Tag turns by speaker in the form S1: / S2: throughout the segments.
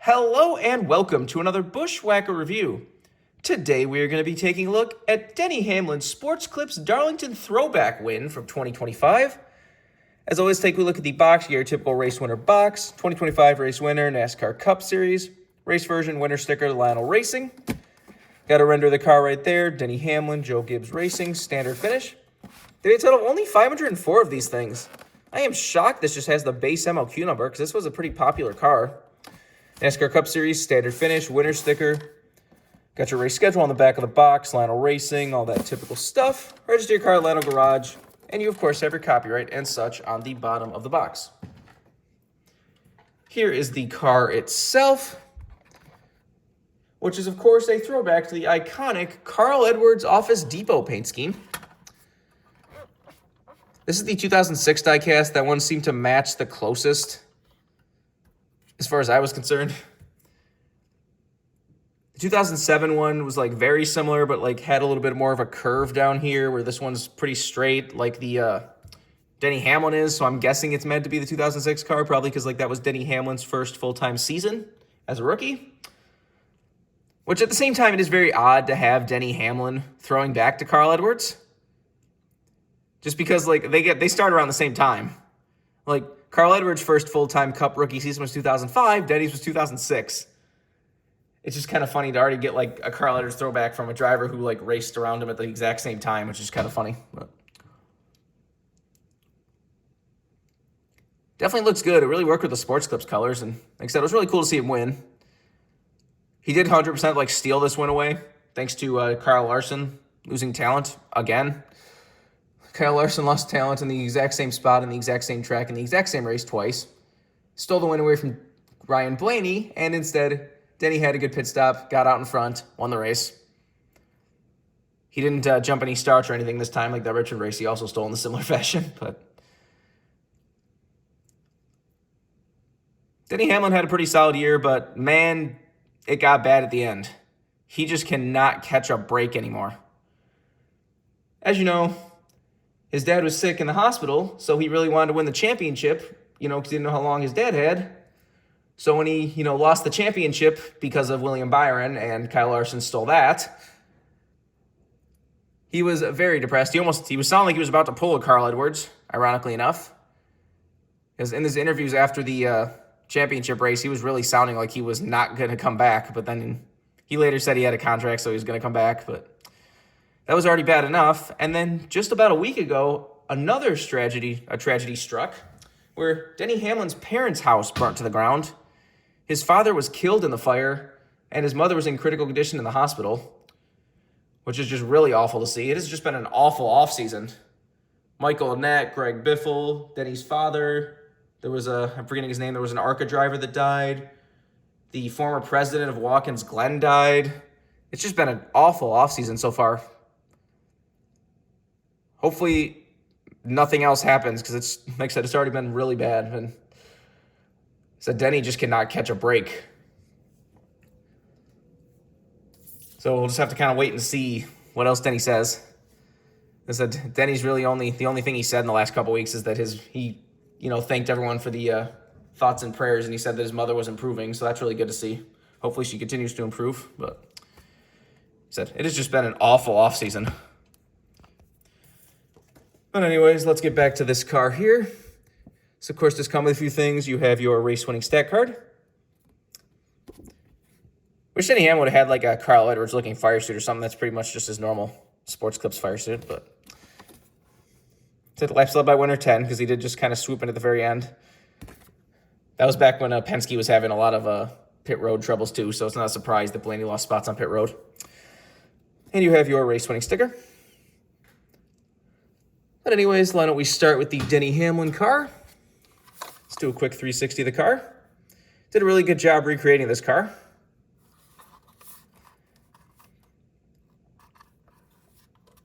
S1: Hello and welcome to another Bushwhacker review. Today we are going to be taking a look at Denny Hamlin's SportClips Darlington Throwback win from 2025. As always, take a look at the box, your typical race winner box, 2025 race winner, NASCAR Cup Series, race version, winner sticker, Lionel Racing. Got to render the car right there, Denny Hamlin, Joe Gibbs Racing, standard finish. They had a total of only 504 of these things. I am shocked this just has the base MLQ number because this was a pretty popular car. NASCAR Cup Series, standard finish, winner sticker. Got your race schedule on the back of the box, Lionel Racing, all that typical stuff. Register your car at Lionel Garage. And you, of course, have your copyright and such on the bottom of the box. Here is the car itself, which is, of course, a throwback to the iconic Carl Edwards Office Depot paint scheme. This is the 2006 diecast. That one seemed to match the closest as far as I was concerned. The 2007 one was like very similar, but like had a little bit more of a curve down here, where this one's pretty straight like the Denny Hamlin is. So I'm guessing it's meant to be the 2006 car, probably because like that was Denny Hamlin's first full-time season as a rookie. Which at the same time, it is very odd to have Denny Hamlin throwing back to Carl Edwards. Just because like they start around the same time. Like Carl Edwards' first full-time Cup rookie season was 2005. Denny's was 2006. It's just kind of funny to already get like a Carl Edwards throwback from a driver who like raced around him at the exact same time, which is kind of funny. But definitely looks good. It really worked with the SportClips colors, and like I said, it was really cool to see him win. He did 100% like steal this win away, thanks to Kyle Larson losing talent again. Kyle Larson lost talent in the exact same spot, in the exact same track, in the exact same race twice. Stole the win away from Ryan Blaney, and instead, Denny had a good pit stop, got out in front, won the race. He didn't jump any starts or anything this time, like that Richard race. He also stole in a similar fashion, but Denny Hamlin had a pretty solid year, but man, it got bad at the end. He just cannot catch a break anymore. As you know, his dad was sick in the hospital, so he really wanted to win the championship, because he didn't know how long his dad had. So when he, lost the championship because of William Byron and Kyle Larson stole that, he was very depressed. He was sounding like he was about to pull a Carl Edwards, ironically enough. Because in his interviews after the championship race, he was really sounding like he was not going to come back. But then he later said he had a contract, so he was going to come back. But that was already bad enough. And then just about a week ago, another tragedy struck, where Denny Hamlin's parents' house burnt to the ground. His father was killed in the fire, and his mother was in critical condition in the hospital, which is just really awful to see. It has just been an awful offseason. Michael Annette, Greg Biffle, Denny's father. I'm forgetting his name, there was an ARCA driver that died. The former president of Watkins Glen died. It's just been an awful offseason so far. Hopefully nothing else happens, because it's, like I said, it's already been really bad. And so Denny just cannot catch a break. So we'll just have to kind of wait and see what else Denny says. I said Denny's really the only thing he said in the last couple of weeks is that he thanked everyone for the thoughts and prayers, and he said that his mother was improving, so that's really good to see. Hopefully she continues to improve, but he said it has just been an awful offseason. But anyways, let's get back to this car here. So, of course, this comes with a few things. You have your race-winning stat card. Wish Denny Hamlin would have had like a Carl Edwards-looking fire suit or something. That's pretty much just his normal SportClips fire suit. But it's a laps led by winner 10, because he did just kind of swoop in at the very end. That was back when Penske was having a lot of pit road troubles too, so it's not a surprise that Blaney lost spots on pit road. And you have your race-winning sticker. But anyways, why don't we start with the Denny Hamlin car. Let's do a quick 360 of the car. Did a really good job recreating this car.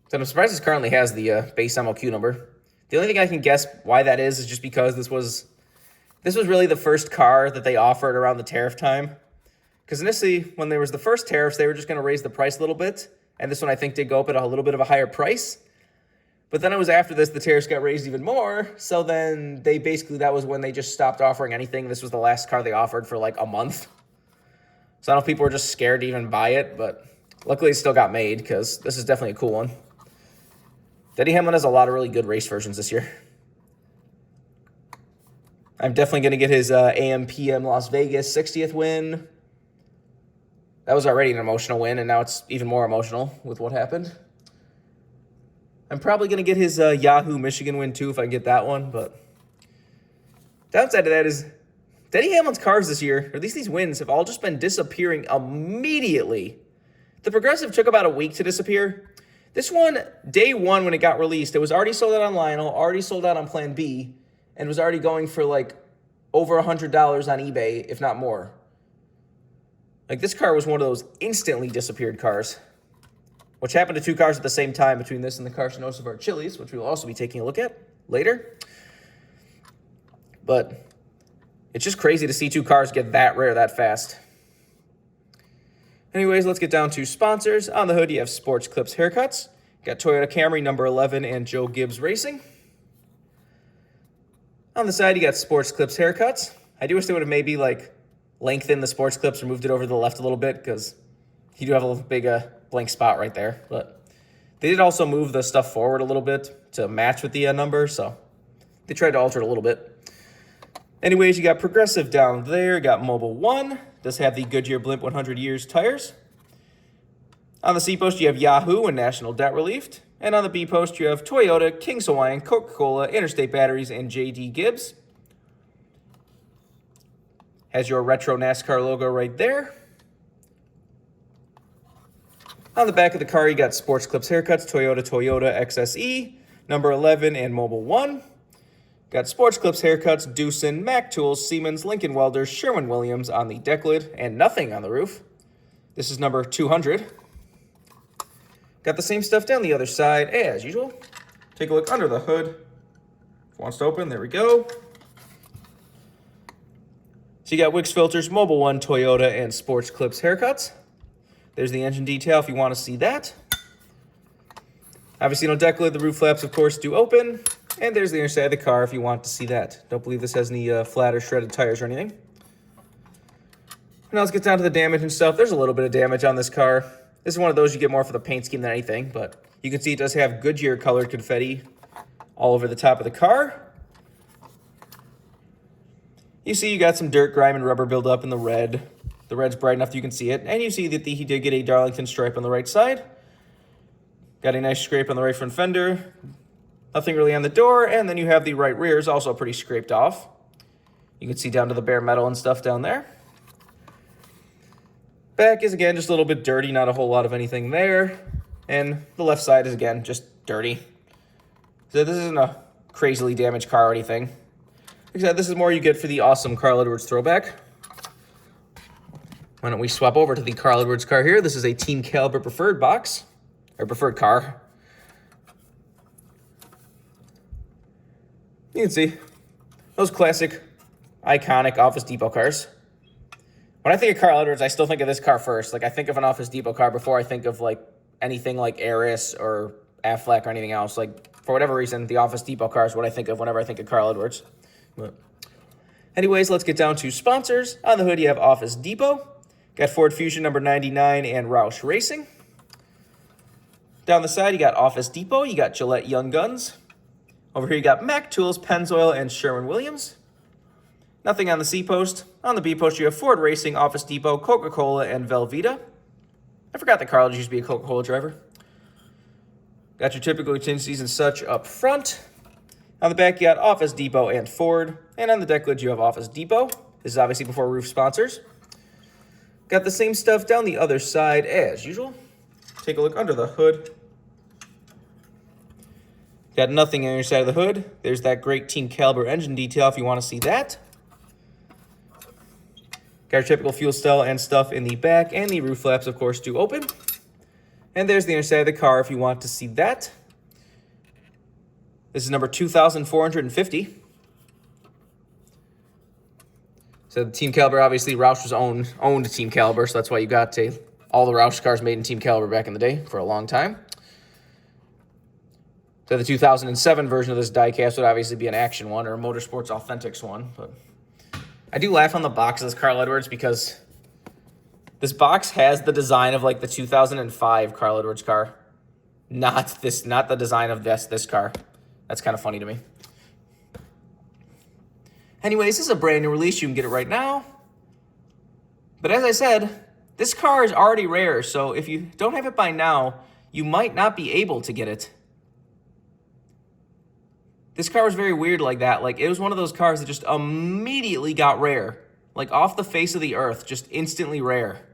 S1: So I'm surprised this car only has the base MLQ number. The only thing I can guess why that is just because this was really the first car that they offered around the tariff time. Because initially, when there was the first tariffs, they were just going to raise the price a little bit. And this one, I think, did go up at a little bit of a higher price. But then it was after this, the tariffs got raised even more. So then that was when they just stopped offering anything. This was the last car they offered for like a month. So I don't know if people were just scared to even buy it, but luckily it still got made because this is definitely a cool one. Denny Hamlin has a lot of really good race versions this year. I'm definitely going to get his AM/PM Las Vegas 60th win. That was already an emotional win, and now it's even more emotional with what happened. I'm probably going to get his Yahoo Michigan win too if I can get that one, but downside to that is Denny Hamlin's cars this year, or at least these wins, have all just been disappearing immediately. The Progressive took about a week to disappear. This one, day one when it got released, it was already sold out on Lionel, already sold out on Plan B, and was already going for like over $100 on eBay, if not more. Like, this car was one of those instantly disappeared cars, which happened to two cars at the same time between this and the Carcinosa of our Chili's, which we'll also be taking a look at later. But it's just crazy to see two cars get that rare that fast. Anyways, let's get down to sponsors. On the hood, you have SportClips Haircuts. Got Toyota Camry number 11 and Joe Gibbs Racing. On the side, you got SportClips Haircuts. I do wish they would have maybe like lengthened the SportClips or moved it over to the left a little bit because you do have a little big blank spot right there. But they did also move the stuff forward a little bit to match with the number, so they tried to alter it a little bit. Anyways, you got Progressive down there. You got Mobile One. Does have the Goodyear Blimp 100 years tires. On the C post, you have Yahoo and National Debt Relief. And on the B post, you have Toyota, King's Hawaiian, Coca-Cola, Interstate Batteries, and J.D. Gibbs. Has your retro NASCAR logo right there. On the back of the car, you got SportClips Haircuts, Toyota XSE, number 11, and Mobile One. Got SportClips Haircuts, Doosan, Mac Tools, Siemens, Lincoln Welders, Sherwin-Williams on the deck lid, and nothing on the roof. This is number 200. Got the same stuff down the other side as usual. Take a look under the hood. If it wants to open, there we go. So you got Wix Filters, Mobile One, Toyota, and SportClips Haircuts. There's the engine detail if you want to see that. Obviously no deck lid. The roof flaps, of course, do open. And there's the inside of the car if you want to see that. Don't believe this has any flat or shredded tires or anything. Now let's get down to the damage and stuff. There's a little bit of damage on this car. This is one of those you get more for the paint scheme than anything, but you can see it does have Goodyear colored confetti all over the top of the car. You see you got some dirt, grime, and rubber buildup in the red. The red's bright enough that you can see it. And you see that he did get a Darlington stripe on the right side. Got a nice scrape on the right front fender. Nothing really on the door. And then you have the right rear is also pretty scraped off. You can see down to the bare metal and stuff down there. Back is, again, just a little bit dirty. Not a whole lot of anything there. And the left side is, again, just dirty. So this isn't a crazily damaged car or anything. Except this is more you get for the awesome Carl Edwards throwback. Why don't we swap over to the Carl Edwards car here? This is a Team Caliber preferred box, or preferred car. You can see those classic, iconic Office Depot cars. When I think of Carl Edwards, I still think of this car first. Like, I think of an Office Depot car before I think of, like, anything like Eris or Affleck or anything else. Like, for whatever reason, the Office Depot car is what I think of whenever I think of Carl Edwards. But anyways, let's get down to sponsors. On the hood, you have Office Depot. Got Ford Fusion number 99 and Roush Racing. Down the side, you got Office Depot. You got Gillette Young Guns. Over here, you got Mac Tools, Pennzoil, and Sherwin-Williams. Nothing on the C post. On the B post, you have Ford Racing, Office Depot, Coca-Cola, and Velveeta. I forgot that Carl used to be a Coca-Cola driver. Got your typical agencies and such up front. On the back, you got Office Depot and Ford. And on the deck lid, you have Office Depot. This is obviously before roof sponsors. Got the same stuff down the other side as usual. Take a look under the hood. Got nothing on your side of the hood. There's that great Team Caliber engine detail if you want to see that. Got your typical fuel cell and stuff in the back, and the roof flaps, of course, do open. And there's the inside of the car if you want to see that. This is number 2,450. So the Team Caliber, obviously, Roush was owned Team Caliber, so that's why you got all the Roush cars made in Team Caliber back in the day for a long time. So the 2007 version of this diecast would obviously be an action one or a Motorsports Authentics one. But I do laugh on the box of this Carl Edwards because This box has the design of like the 2005 Carl Edwards car. Not the design of this car. That's kind of funny to me. Anyways, this is a brand new release. You can get it right now. But as I said, this car is already rare, so if you don't have it by now, you might not be able to get it. This car was very weird like that. Like, it was one of those cars that just immediately got rare. Like, off the face of the earth, just instantly rare.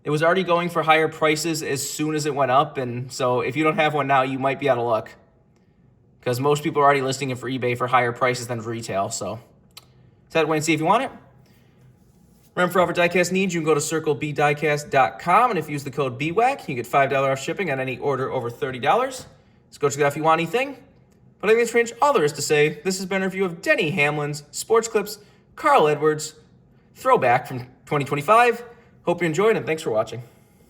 S1: It was already going for higher prices as soon as it went up, and so if you don't have one now, you might be out of luck. Because most people are already listing it for eBay for higher prices than retail, so head away and see if you want it. Remember, for all of our diecast needs, you can go to circlebdiecast.com, and if you use the code BWhack, you get $5 off shipping on any order over $30. Let's go check it out if you want anything. But I think that's pretty much all there is to say. This has been a review of Denny Hamlin's SportClips Carl Edwards Throwback from 2025. Hope you enjoyed, and thanks for watching.